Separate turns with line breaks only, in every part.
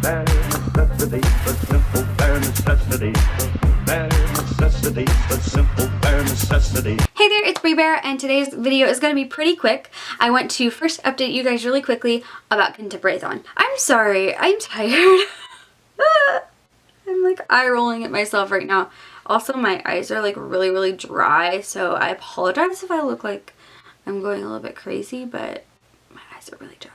Bare necessity, but simple bare necessity. Bare necessity, but simple bare necessity.
Hey there, it's Bree Bear, and today's video is going to be pretty quick. I want to first update you guys really quickly about Contemporary-thon. I'm sorry, I'm tired. I'm like eye rolling at myself right now. Also, my eyes are like really dry, so I apologize if I look like I'm going a little bit crazy, but my eyes are really dry.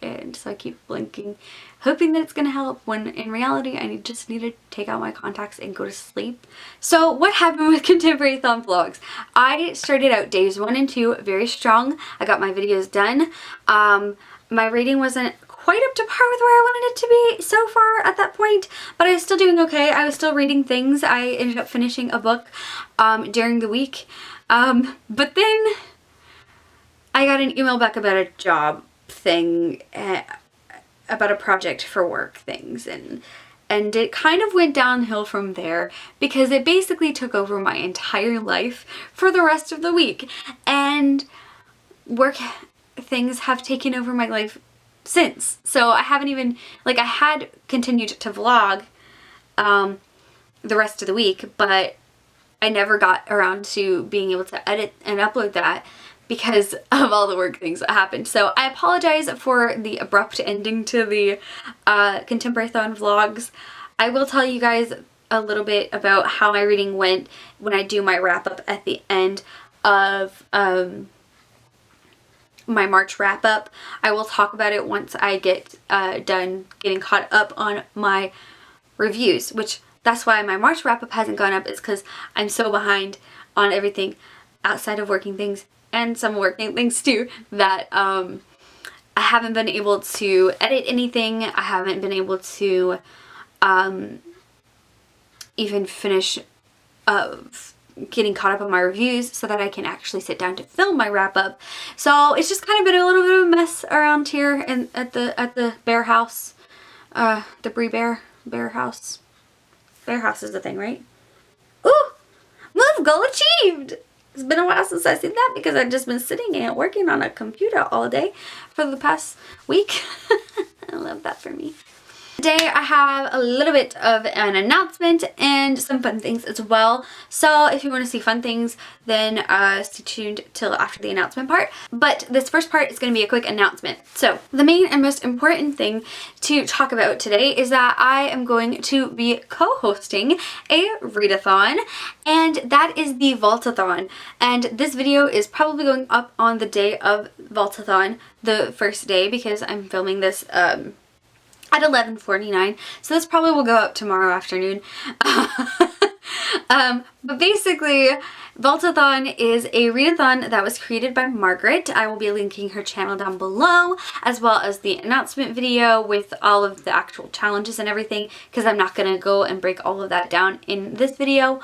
And so I keep blinking, hoping that it's going to help, when in reality I just need to take out my contacts and go to sleep. So what happened with Contemporary-thon vlogs? I started out days 1 and 2 very strong. I got my videos done. My rating wasn't quite up to par with where I wanted it to be so far at that point, but I was still doing okay. I was still reading things. I ended up finishing a book during the week. But then I got an email back about a job thing, about a project for work things, and it kind of went downhill from there because it basically took over my entire life for the rest of the week, and work things have taken over my life since. So I haven't even, like, I had continued to vlog the rest of the week, but I never got around to being able to edit and upload that because of all the work things that happened. So I apologize for the abrupt ending to the Contemporary-thon vlogs. I will tell you guys a little bit about how my reading went when I do my wrap up at the end of my March wrap up. I will talk about it once I get done getting caught up on my reviews, which that's why my March wrap up hasn't gone up, is because I'm so behind on everything outside of working things and some working things too, that I haven't been able to edit anything. I haven't been able to even finish getting caught up on my reviews so that I can actually sit down to film my wrap up. So it's just kind of been a little bit of a mess around here and at the bear house, the Bree Bear house. Bear house is the thing, right? Ooh, move goal achieved. It's been a while since I've seen that because I've just been sitting and working on a computer all day for the past week. I love that for me. Today I have a little bit of an announcement and some fun things as well. So if you want to see fun things, then stay tuned till after the announcement part. But this first part is going to be a quick announcement. So the main and most important thing to talk about today is that I am going to be co-hosting a readathon, and that is the vault-athon. And this video is probably going up on the day of vault-athon, the first day, because I'm filming this at 11:49, so this probably will go up tomorrow afternoon. But basically, Vault-athon is a readathon that was created by Margaret. I will be linking her channel down below, as well as the announcement video with all of the actual challenges and everything, because I'm not going to go and break all of that down in this video.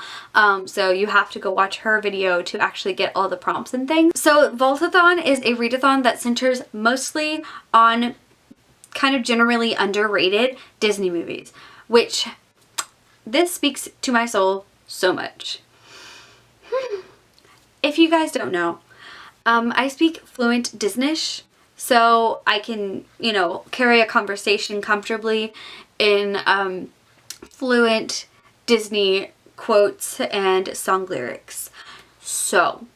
So you have to go watch her video to actually get all the prompts and things. So Vault-athon is a readathon that centers mostly on kind of generally underrated Disney movies, which this speaks to my soul so much. If you guys don't know, I speak fluent Disnish, so I can, you know, carry a conversation comfortably in fluent Disney quotes and song lyrics. So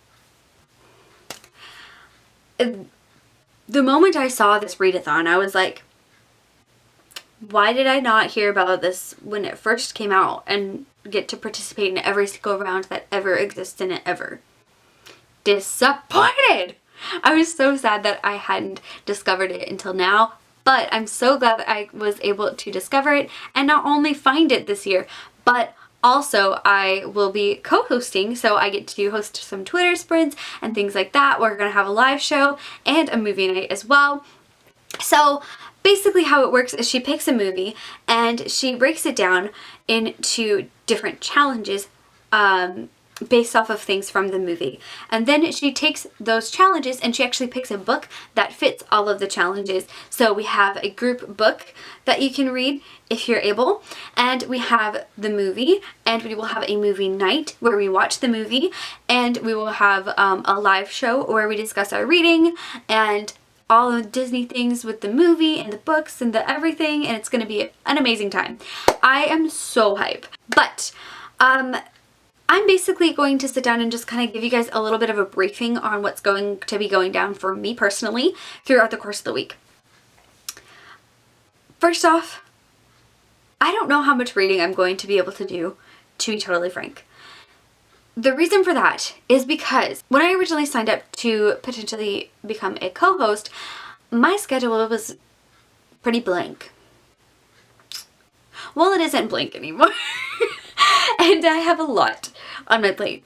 the moment I saw this readathon, I was like, why did I not hear about this when it first came out and get to participate in every single round that ever exists in it ever? Disappointed! I was so sad that I hadn't discovered it until now, but I'm so glad that I was able to discover it and not only find it this year, but also I will be co-hosting, so I get to host some Twitter spreads and things like that. We're going to have a live show and a movie night as well. So basically how it works is she picks a movie and she breaks it down into different challenges based off of things from the movie. And then she takes those challenges and she actually picks a book that fits all of the challenges. So we have a group book that you can read if you're able, and we have the movie, and we will have a movie night where we watch the movie, and we will have a live show where we discuss our reading and all the Disney things with the movie and the books and the everything, and it's gonna be an amazing time. I am so hype. But I'm basically going to sit down and just kind of give you guys a little bit of a briefing on what's going to be going down for me personally throughout the course of the week. First off, I don't know how much reading I'm going to be able to do, to be totally frank. The reason for that is because when I originally signed up to potentially become a co-host, my schedule was pretty blank. Well, it isn't blank anymore. And I have a lot on my plate.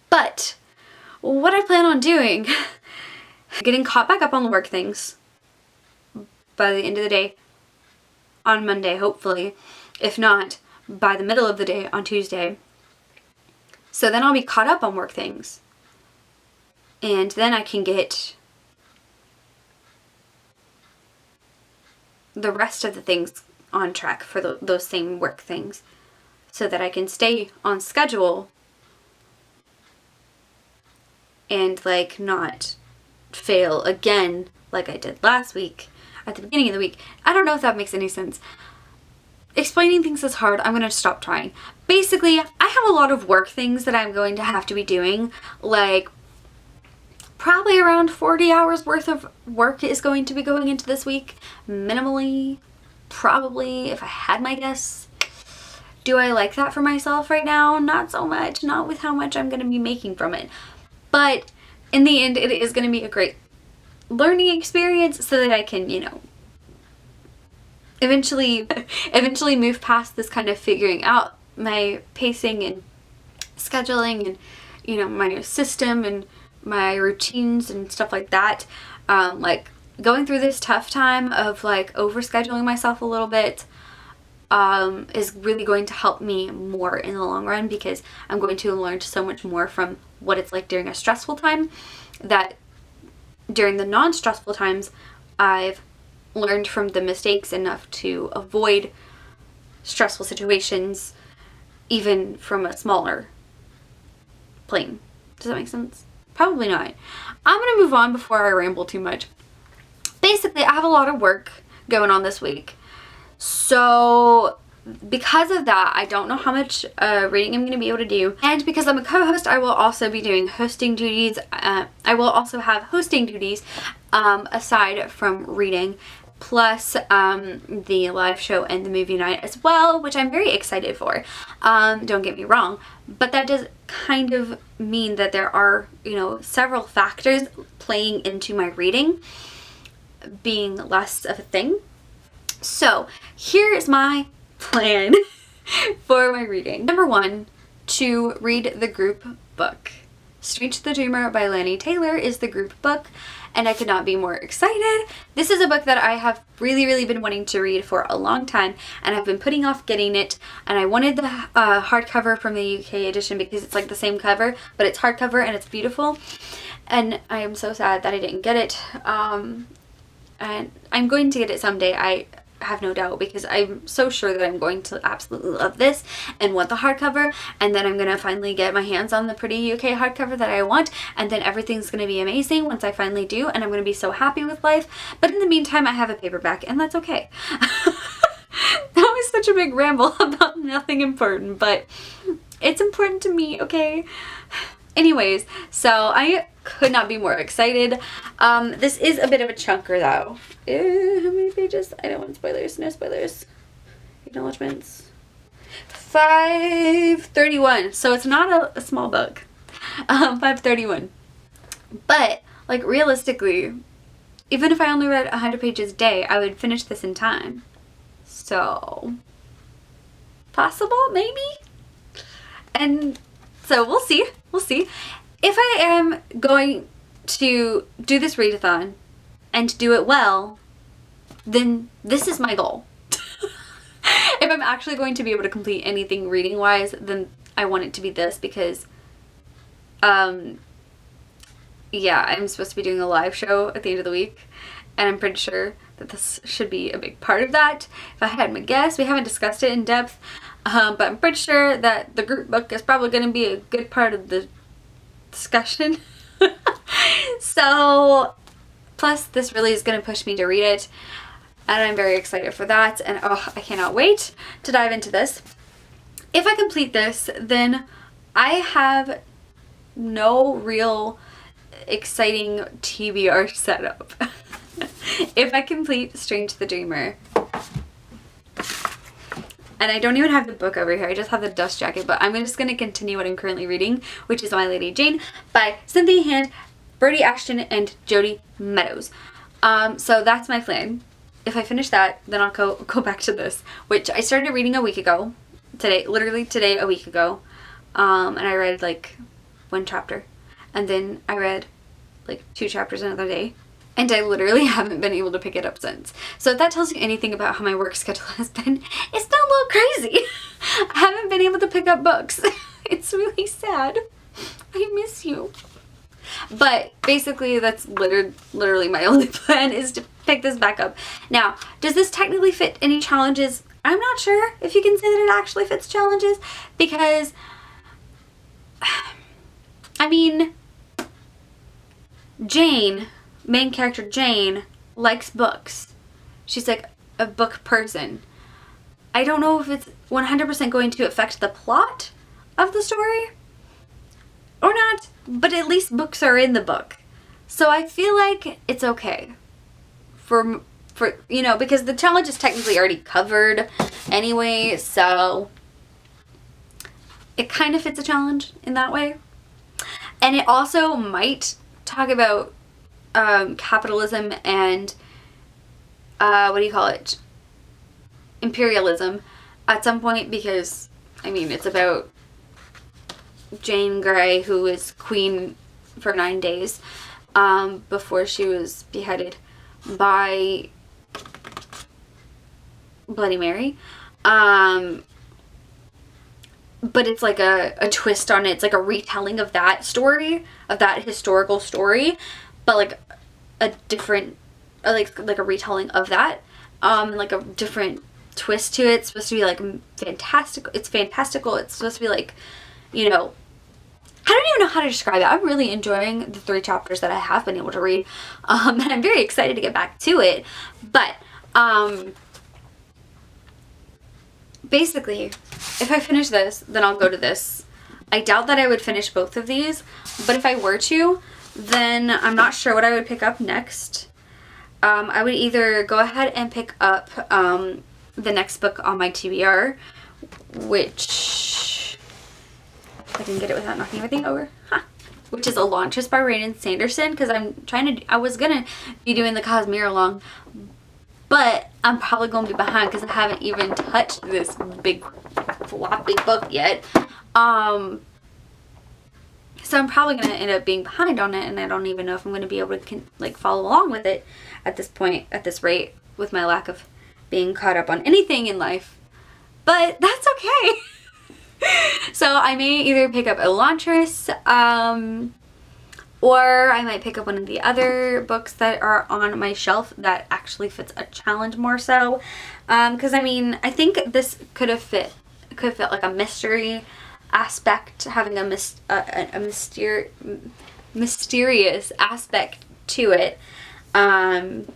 But what I plan on doing, getting caught back up on the work things by the end of the day on Monday, hopefully. If not, by the middle of the day on Tuesday. So then I'll be caught up on work things. And then I can get the rest of the things on track for those same work things. So that I can stay on schedule and like not fail again like I did last week at the beginning of the week. I don't know if that makes any sense. Explaining things is hard. I'm going to stop trying. Basically, I have a lot of work things that I'm going to have to be doing. Like, probably around 40 hours worth of work is going to be going into this week. Minimally, probably, if I had my guess. Do I like that for myself right now? Not so much. Not with how much I'm going to be making from it. But in the end, it is going to be a great learning experience so that I can, you know, eventually move past this kind of figuring out my pacing and scheduling and, you know, my system and my routines and stuff like that. Like going through this tough time of like overscheduling myself a little bit is really going to help me more in the long run, because I'm going to learn so much more from what it's like during a stressful time that during the non-stressful times I've learned from the mistakes enough to avoid stressful situations even from a smaller plane. Does that make sense? Probably not. I'm gonna move on before I ramble too much. Basically, I have a lot of work going on this week. So because of that, I don't know how much reading I'm going to be able to do. And because I'm a co-host, I will also be doing hosting duties. I will also have hosting duties aside from reading, plus the live show and the movie night as well, which I'm very excited for. Don't get me wrong, but that does kind of mean that there are, you know, several factors playing into my reading being less of a thing. So here's my plan for my reading. Number one, to read the group book. Strange the Dreamer by Lani Taylor is the group book, and I could not be more excited. This is a book that I have really been wanting to read for a long time, and I've been putting off getting it, and I wanted the hardcover from the UK edition because it's like the same cover, but it's hardcover and it's beautiful, and I am so sad that I didn't get it, and I'm going to get it someday. I have no doubt, because I'm so sure that I'm going to absolutely love this and want the hardcover, and then I'm gonna finally get my hands on the pretty UK hardcover that I want, and then everything's gonna be amazing once I finally do, and I'm gonna be so happy with life. But in the meantime, I have a paperback, and that's okay. That was such a big ramble about nothing important, but it's important to me, okay? Anyways, so I could not be more excited. This is a bit of a chunker though. How many pages? I don't want spoilers. No spoilers. Acknowledgements. 531. So it's not a small book. 531. But like realistically, even if I only read 100 pages a day, I would finish this in time. So possible, maybe? And so we'll see. We'll see. If I am going to do this readathon and do it well, then this is my goal. If I'm actually going to be able to complete anything reading wise, then I want it to be this, because yeah, I'm supposed to be doing a live show at the end of the week, and I'm pretty sure that this should be a big part of that. If I had my guess, we haven't discussed it in depth, but I'm pretty sure that the group book is probably going to be a good part of the discussion. So Plus, this really is going to push me to read it, and I'm very excited for that, and oh, I cannot wait to dive into this. If I complete this, then I have no real exciting TBR setup. If I complete Strange the Dreamer, and I don't even have the book over here, I just have the dust jacket, but I'm just going to continue what I'm currently reading, which is My Lady Jane by Cynthia Hand, Brodie Ashton, and Jody Meadows. So that's my plan. If I finish that, then I'll go back to this, which I started reading a week ago. Today, literally today, a week ago. And I read like 1 chapter. And then I read like 2 chapters another day. And I literally haven't been able to pick it up since. So if that tells you anything about how my work schedule has been, it's been a little crazy. I haven't been able to pick up books. It's really sad. I miss you. But basically that's literally my only plan, is to pick this back up. Now, does this technically fit any challenges? I'm not sure if you can say that it actually fits challenges, because I mean, Jane, main character Jane, likes books. She's like a book person. I don't know if it's 100% going to affect the plot of the story or not, but at least books are in the book. So I feel like it's okay for you know, because the challenge is technically already covered anyway, so it kind of fits a challenge in that way. And it also might talk about capitalism and what do you call it, imperialism at some point, because I mean, it's about Jane Grey, who was queen for 9 days before she was beheaded by Bloody Mary. But it's like a twist on it. It's like a retelling of that story, of that historical story, but like a different, like a retelling of that, like a different twist to it. It's supposed to be like fantastic. It's fantastical. It's supposed to be like, you know, I don't even know how to describe it. I'm really enjoying the 3 chapters that I have been able to read, and I'm very excited to get back to it. But basically, if I finish this, then I'll go to this. I doubt that I would finish both of these, but if I were to, then I'm not sure what I would pick up next. I would either go ahead and pick up the next book on my TBR, which, if I can get it without knocking everything over, which is Elantris by Brandon Sanderson, because I was gonna be doing the Cosmere along, but I'm probably going to be behind because I haven't even touched this big floppy book yet. So I'm probably going to end up being behind on it, and I don't even know if I'm going to be able to like follow along with it at this point, at this rate, with my lack of being caught up on anything in life. But that's okay. So I may either pick up Elantris, or I might pick up one of the other books that are on my shelf that actually fits a challenge more so. Because I mean, I think this could fit like a mystery aspect, having a mysterious aspect to it. Because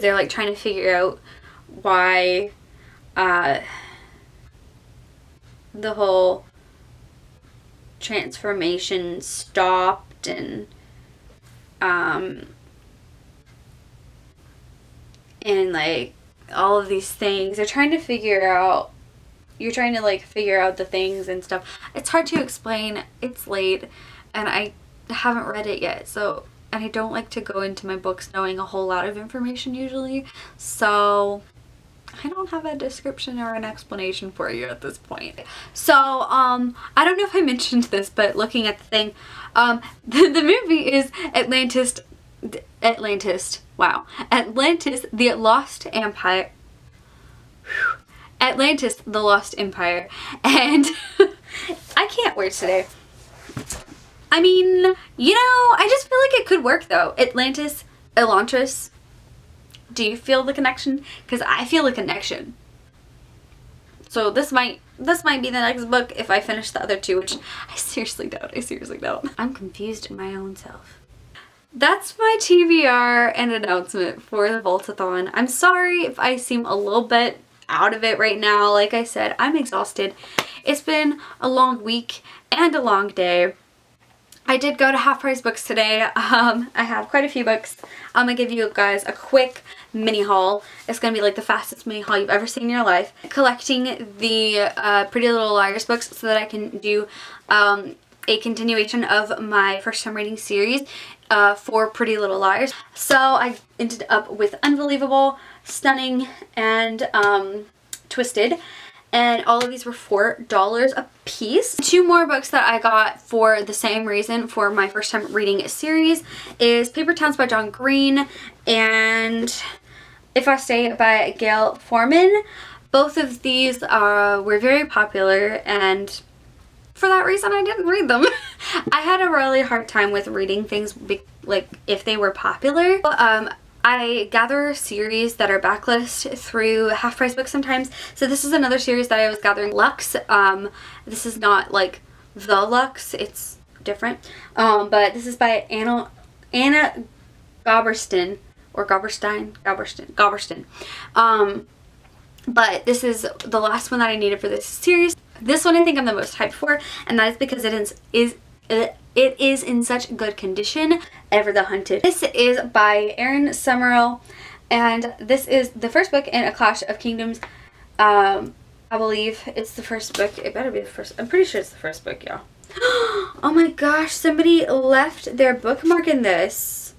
they're like trying to figure out why the whole transformation stopped, and like all of these things they're trying to figure out. You're trying to like figure out the things and stuff. It's hard to explain. It's late and I haven't read it yet, so, and I don't like to go into my books knowing a whole lot of information usually, so I don't have a description or an explanation for you at this point. So, I don't know if I mentioned this, but looking at the thing, the movie is Atlantis, the Lost Empire. Atlantis, the Lost Empire. And I can't wait today. I mean, you know, I just feel like it could work though. Atlantis, Elantris. Do you feel the connection? Because I feel a connection. So this might be the next book if I finish the other 2, which I seriously doubt. I'm confused in my own self. That's my TBR and announcement for the vault-athon. I'm sorry if I seem a little bit out of it right now. Like I said, I'm exhausted. It's been a long week and a long day. I did go to Half Price Books today. I have quite a few books. I'm gonna give you guys a quick mini haul. It's gonna be like the fastest mini haul you've ever seen in your life. Collecting the Pretty Little Liars books so that I can do a continuation of my first time reading series for Pretty Little Liars. So I ended up with Unbelievable, Stunning, and Twisted. And all of these were $4 a piece. Two more books that I got for the same reason for my first time reading a series is Paper Towns by John Green and If I Stay by Gail Forman. Both of these were very popular, and for that reason I didn't read them. I had a really hard time with reading things like if they were popular. I gather series that are backlist through Half Price Books sometimes. So this is another series that I was gathering. Lux. This is not like the Lux. It's different. But this is by Anna Goberston. Or Goberston. But this is the last one that I needed for this series. This one I think I'm the most hyped for. And that is because it is in such good condition. Ever the Hunted. This is by Erin Summerall, and this is the first book in A Clash of Kingdoms. I believe it's the first book. It better be the first. I'm pretty sure it's the first book, y'all. Oh my gosh, somebody left their bookmark in this.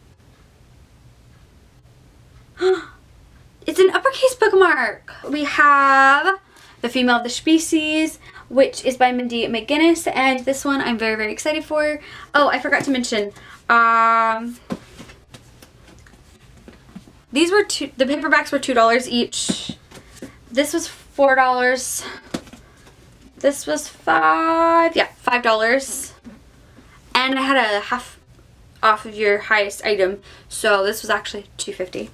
It's an uppercase bookmark. We have The Female of the Species, which is by Mindy McGinnis, and this one I'm very, very excited for. Oh, I forgot to mention, these were the paperbacks were $2 each. This was $4. This was $5. And I had a half off of your highest item, so this was actually $2.50.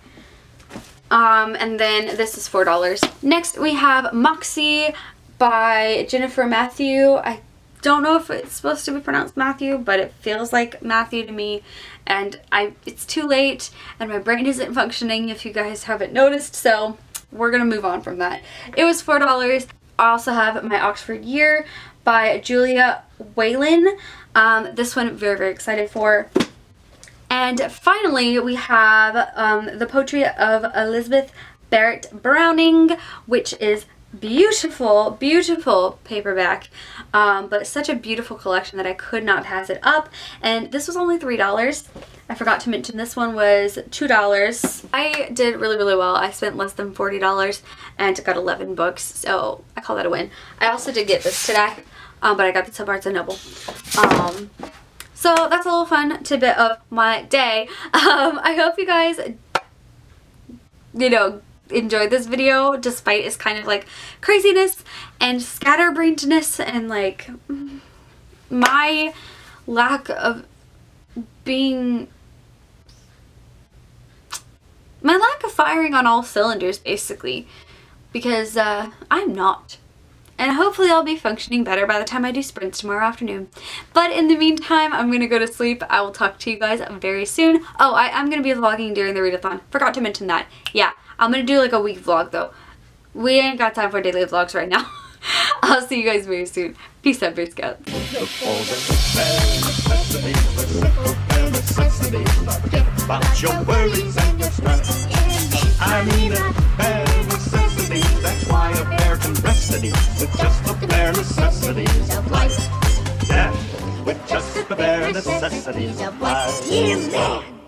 And then this is $4. Next we have Moxie by Jennifer Matthew. I don't know if it's supposed to be pronounced Matthew, but it feels like Matthew to me, and it's too late and my brain isn't functioning if you guys haven't noticed, so we're gonna move on from that. It was $4. I also have My Oxford Year by Julia Whalen. This one I'm very, very excited for. And finally we have The Poetry of Elizabeth Barrett Browning, which is beautiful, beautiful paperback, but such a beautiful collection that I could not pass it up. And this was only $3. I forgot to mention this one was $2. I did really, really well. I spent less than $40 and got 11 books, so I call that a win. I also did get this today, but I got this at Barnes & Noble. So that's a little fun tidbit of my day. I hope you guys, enjoyed this video despite its kind of like craziness and scatterbrainedness and like my lack of firing on all cylinders basically, because I'm not. And hopefully I'll be functioning better by the time I do sprints tomorrow afternoon. But in the meantime, I'm going to go to sleep. I will talk to you guys very soon. Oh, I'm going to be vlogging during the readathon. Forgot to mention that. Yeah, I'm going to do like a week vlog though. We ain't got time for daily vlogs right now. I'll see you guys very soon. Peace out, Bear Scouts.
About your worries and your stress. I mean a bare necessity. That's why a bear can rest at ease with just the bare necessities of life. Yeah, with just the bare necessities of life.